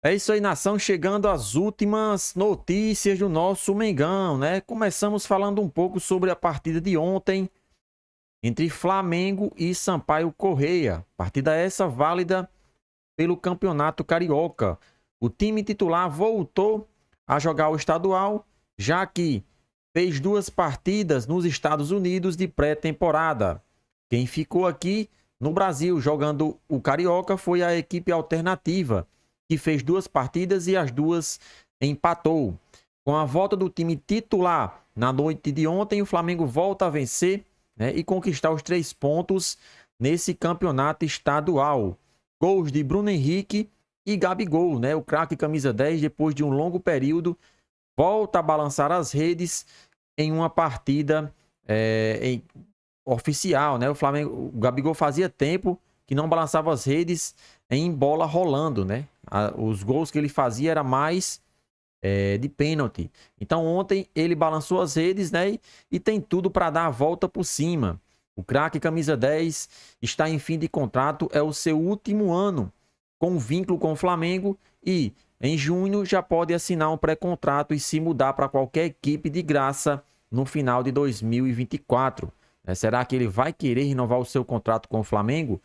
É isso aí, nação, chegando às últimas notícias do nosso Mengão, né? Começamos falando um pouco sobre a partida de ontem entre Flamengo e Sampaio Corrêa. Partida essa válida pelo Campeonato Carioca. O time titular voltou a jogar o estadual, já que fez duas partidas nos Estados Unidos de pré-temporada. Quem ficou aqui no Brasil jogando o Carioca foi a equipe alternativa, que fez duas partidas e as duas empatou. Com a volta do time titular na noite de ontem, o Flamengo volta a vencer, né, e conquistar os 3 pontos nesse campeonato estadual. Gols de Bruno Henrique e Gabigol, né? O craque camisa 10, depois de um longo período, volta a balançar as redes em uma partida oficial, né? O Flamengo, o Gabigol fazia tempo que não balançava as redes em bola rolando, né? Os gols que ele fazia era mais de pênalti. Então ontem ele balançou as redes, né? E tem tudo para dar a volta por cima. O craque camisa 10 está em fim de contrato, é o seu último ano com vínculo com o Flamengo e em junho já pode assinar um pré-contrato e se mudar para qualquer equipe de graça no final de 2024. Será que ele vai querer renovar o seu contrato com o Flamengo?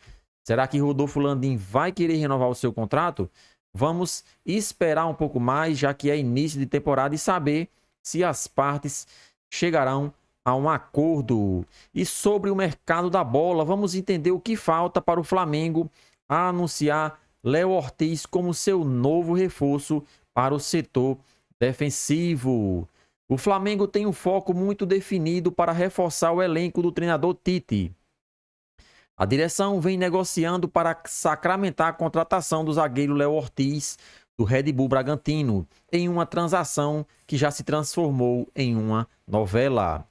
Será que Rodolfo Landim vai querer renovar o seu contrato? Vamos esperar um pouco mais, já que é início de temporada, e saber se as partes chegarão a um acordo. E sobre o mercado da bola, vamos entender o que falta para o Flamengo anunciar Léo Ortiz como seu novo reforço para o setor defensivo. O Flamengo tem um foco muito definido para reforçar o elenco do treinador Tite. A direção vem negociando para sacramentar a contratação do zagueiro Léo Ortiz, do Red Bull Bragantino, em uma transação que já se transformou em uma novela.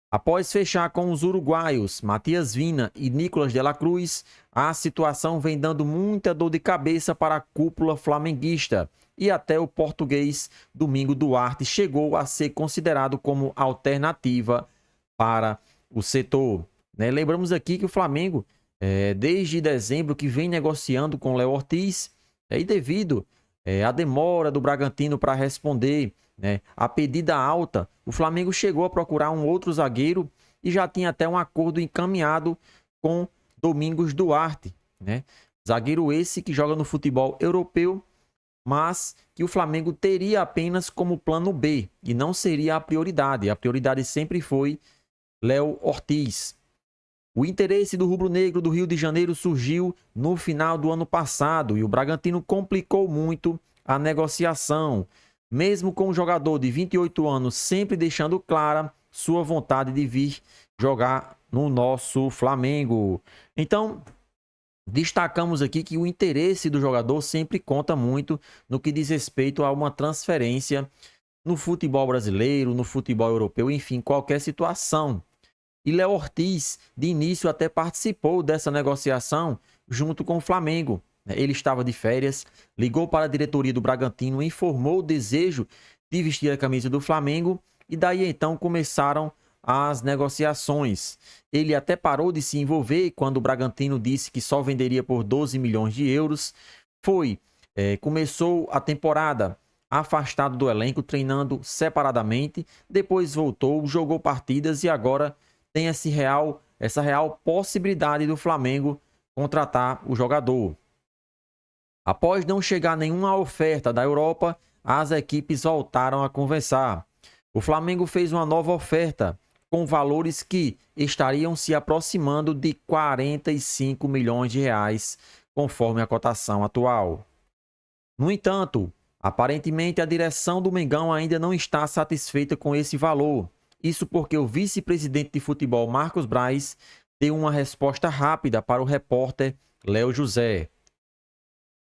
Após fechar com os uruguaios Matias Vina e Nicolas de la Cruz, a situação vem dando muita dor de cabeça para a cúpula flamenguista e até o português Domingo Duarte chegou a ser considerado como alternativa para o setor. Lembramos aqui que o Flamengo, desde dezembro, que vem negociando com o Léo Ortiz, e devido à demora do Bragantino para responder, a pedida alta, o Flamengo chegou a procurar um outro zagueiro e já tinha até um acordo encaminhado com Domingos Duarte, zagueiro esse que joga no futebol europeu, mas que o Flamengo teria apenas como plano B e não seria a prioridade. A prioridade sempre foi Léo Ortiz. O interesse do rubro-negro do Rio de Janeiro surgiu no final do ano passado e o Bragantino complicou muito a negociação, mesmo com o jogador de 28 anos sempre deixando clara sua vontade de vir jogar no nosso Flamengo. Então, destacamos aqui que o interesse do jogador sempre conta muito no que diz respeito a uma transferência no futebol brasileiro, no futebol europeu, enfim, qualquer situação. E Léo Ortiz, de início, até participou dessa negociação junto com o Flamengo. Ele estava de férias, ligou para a diretoria do Bragantino, informou o desejo de vestir a camisa do Flamengo e daí então começaram as negociações. Ele até parou de se envolver quando o Bragantino disse que só venderia por 12 milhões de euros. Começou a temporada afastado do elenco, treinando separadamente, depois voltou, jogou partidas e agora tem essa real possibilidade do Flamengo contratar o jogador. Após não chegar nenhuma oferta da Europa, as equipes voltaram a conversar. O Flamengo fez uma nova oferta com valores que estariam se aproximando de 45 milhões de reais, conforme a cotação atual. No entanto, aparentemente a direção do Mengão ainda não está satisfeita com esse valor. Isso porque o vice-presidente de futebol, Marcos Braz, deu uma resposta rápida para o repórter Léo José.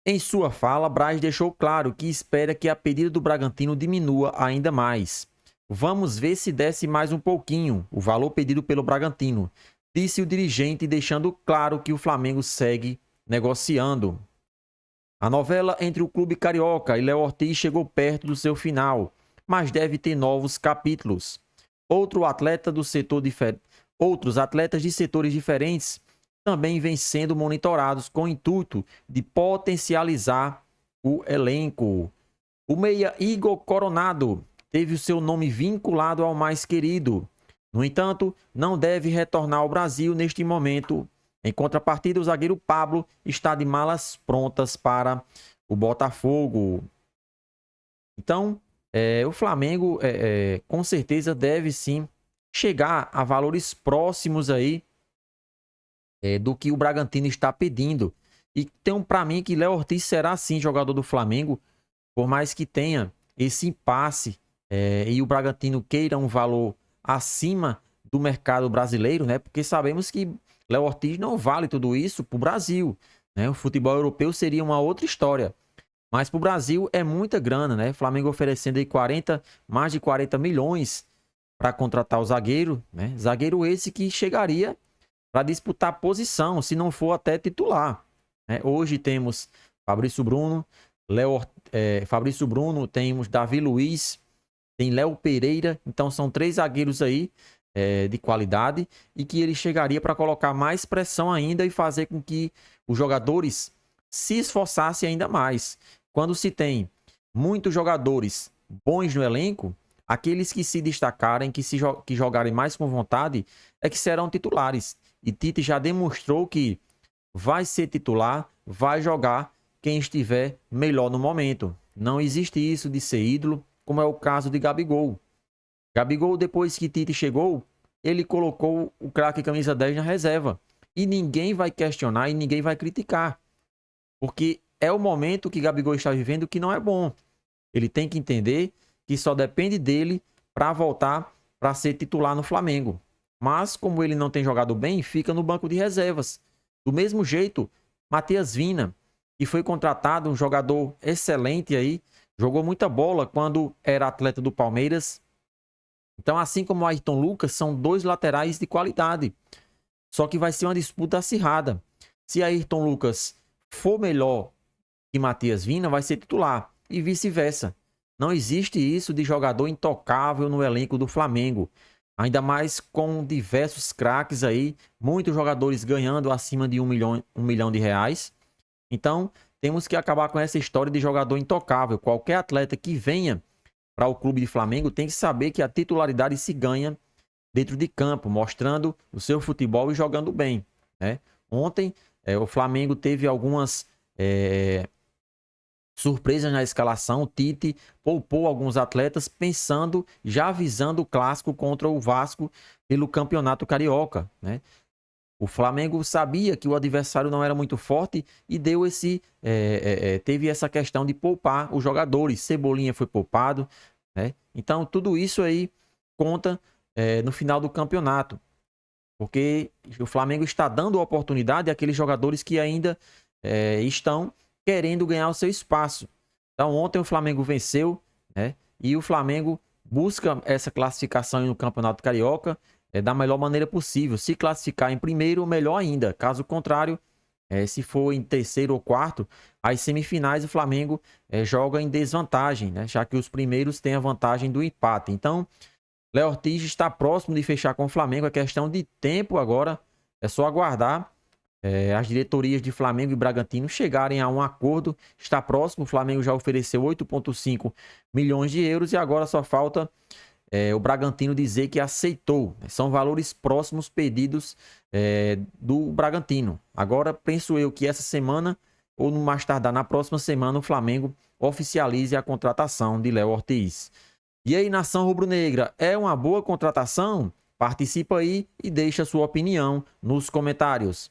Em sua fala, Braz deixou claro que espera que a pedida do Bragantino diminua ainda mais. Vamos ver se desce mais um pouquinho o valor pedido pelo Bragantino, disse o dirigente, deixando claro que o Flamengo segue negociando. A novela entre o clube carioca e Léo Ortiz chegou perto do seu final, mas deve ter novos capítulos. Outros atletas de setores diferentes também vêm sendo monitorados com o intuito de potencializar o elenco. O meia Igor Coronado teve o seu nome vinculado ao mais querido. No entanto, não deve retornar ao Brasil neste momento. Em contrapartida, o zagueiro Pablo está de malas prontas para o Botafogo. Então, o Flamengo com certeza deve sim chegar a valores próximos aí do que o Bragantino está pedindo. E tem para mim que Léo Ortiz será sim jogador do Flamengo, por mais que tenha esse impasse e o Bragantino queira um valor acima do mercado brasileiro, né? Porque sabemos que Léo Ortiz não vale tudo isso para o Brasil, né? O futebol europeu seria uma outra história. Mas para o Brasil é muita grana, né? O Flamengo oferecendo aí mais de 40 milhões para contratar o zagueiro, né? Zagueiro esse que chegaria para disputar posição, se não for até titular, né? Hoje temos Fabrício Bruno, temos Davi Luiz, tem Léo Pereira, então são 3 zagueiros aí de qualidade e que ele chegaria para colocar mais pressão ainda e fazer com que os jogadores se esforçassem ainda mais. Quando se tem muitos jogadores bons no elenco, aqueles que se destacarem, que jogarem mais com vontade, é que serão titulares. E Tite já demonstrou que vai ser titular, vai jogar quem estiver melhor no momento. Não existe isso de ser ídolo, como é o caso de Gabigol. Gabigol, depois que Tite chegou, ele colocou o craque camisa 10 na reserva. E ninguém vai questionar e ninguém vai criticar. Porque é o momento que Gabigol está vivendo que não é bom. Ele tem que entender que só depende dele para voltar para ser titular no Flamengo. Mas, como ele não tem jogado bem, fica no banco de reservas. Do mesmo jeito, Matias Vina, que foi contratado, um jogador excelente aí, jogou muita bola quando era atleta do Palmeiras. Então, assim como o Ayrton Lucas, são 2 laterais de qualidade. Só que vai ser uma disputa acirrada. Se Ayrton Lucas for melhor que Matias Vina, vai ser titular. E vice-versa. Não existe isso de jogador intocável no elenco do Flamengo. Ainda mais com diversos craques aí. Muitos jogadores ganhando acima de 1 milhão de reais. Então, temos que acabar com essa história de jogador intocável. Qualquer atleta que venha para o clube de Flamengo tem que saber que a titularidade se ganha dentro de campo, mostrando o seu futebol e jogando bem, né? Ontem, o Flamengo teve algumas surpresas na escalação. O Tite poupou alguns atletas pensando, já visando o clássico contra o Vasco pelo Campeonato Carioca, né? O Flamengo sabia que o adversário não era muito forte e teve essa questão de poupar os jogadores. Cebolinha foi poupado, né? Então, tudo isso aí conta no final do campeonato. Porque o Flamengo está dando oportunidade àqueles jogadores que ainda estão querendo ganhar o seu espaço. Então, ontem o Flamengo venceu, né? E o Flamengo busca essa classificação no Campeonato Carioca da melhor maneira possível. Se classificar em primeiro, melhor ainda. Caso contrário, se for em terceiro ou quarto, as semifinais o Flamengo joga em desvantagem, né? Já que os primeiros têm a vantagem do empate. Então, Léo Ortiz está próximo de fechar com o Flamengo. É questão de tempo agora. É só aguardar as diretorias de Flamengo e Bragantino chegarem a um acordo. Está próximo. O Flamengo já ofereceu 8,5 milhões de euros e agora só falta o Bragantino dizer que aceitou. São valores próximos pedidos do Bragantino. Agora, penso eu que essa semana, ou no mais tardar na próxima semana, o Flamengo oficialize a contratação de Léo Ortiz. E aí, nação rubro-negra, é uma boa contratação? Participa aí e deixa sua opinião nos comentários.